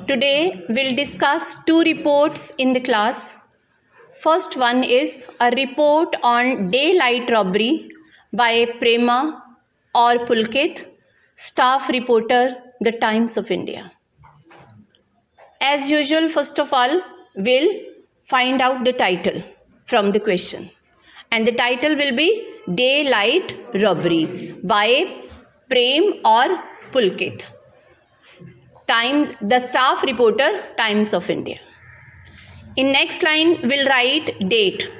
Today we'll discuss two reports in the class. First one is a report on daylight robbery by Prema or Pulkit, staff reporter, The Times of India. As usual, first of all, we'll find out the title from the question. And the title will be Daylight Robbery by Prem or Pulkit. The staff reporter, Times of India. In next line, we'll write date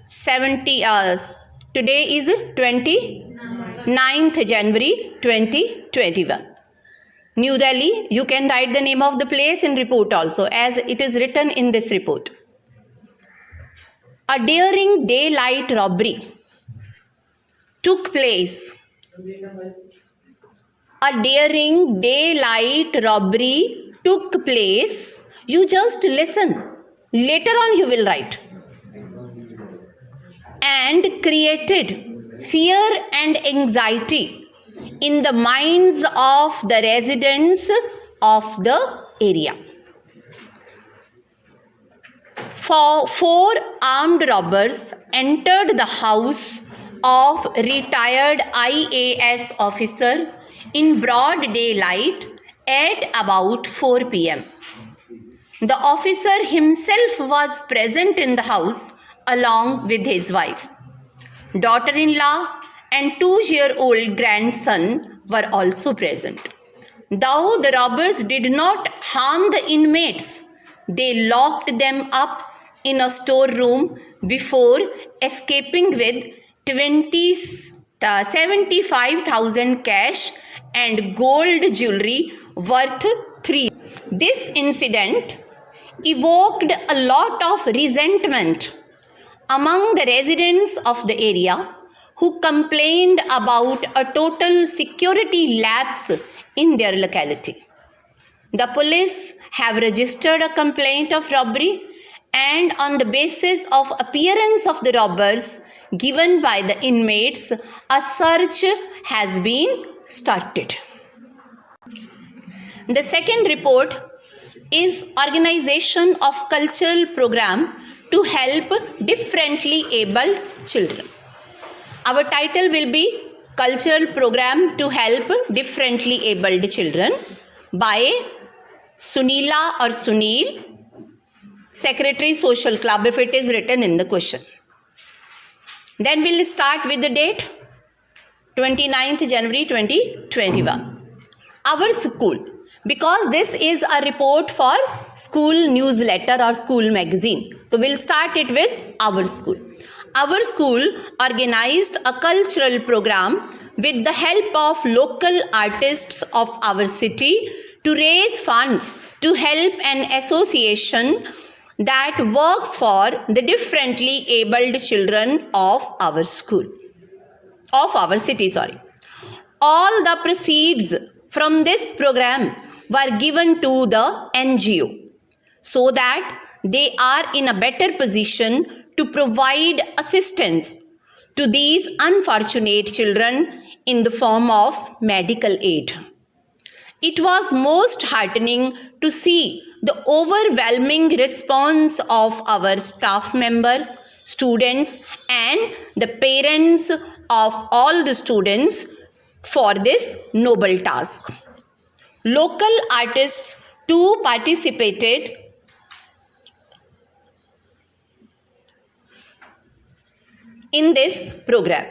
70 hours. Today is 29th January 2021. New Delhi. You can write the name of the place in report also, as it is written in this report. A daring daylight robbery took place. A daring daylight robbery took place. You just listen. Later on you will write. And created fear and anxiety in the minds of the residents of the area. Four armed robbers entered the house of retired IAS officer in broad daylight at about 4 p.m. The officer himself was present in the house along with his wife. Daughter-in-law and 2-year-old grandson were also present. Though the robbers did not harm the inmates, they locked them up in a storeroom before escaping with 75,000 cash and gold jewelry worth 3. This incident evoked a lot of resentment among the residents of the area, who complained about a total security lapse in their locality. The police have registered a complaint of robbery, and on the basis of appearance of the robbers given by the inmates, a search has been started. The second report is organization of cultural program to help differently abled children. Our title will be Cultural Program to Help Differently Abled Children by Sunila or Sunil, Secretary Social Club, if it is written in the question. Then we'll start with the date 29th January 2021. Our school, because this is a report for school newsletter or school magazine, so we'll start it with our school. Our school organized a cultural program with the help of local artists of our city to raise funds to help an association that works for the differently abled children of our school, of our city, All the proceeds from this program were given to the NGO so that they are in a better position to provide assistance to these unfortunate children in the form of medical aid. It was most heartening to see the overwhelming response of our staff members, students, and the parents of all the students for this noble task. Local artists too participated in this program,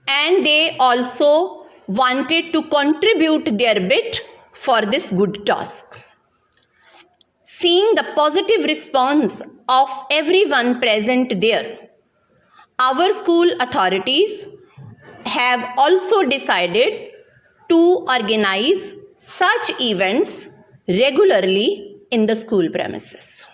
and they also wanted to contribute their bit for this good task. Seeing the positive response of everyone present there, our school authorities have also decided to organize such events regularly in the school premises.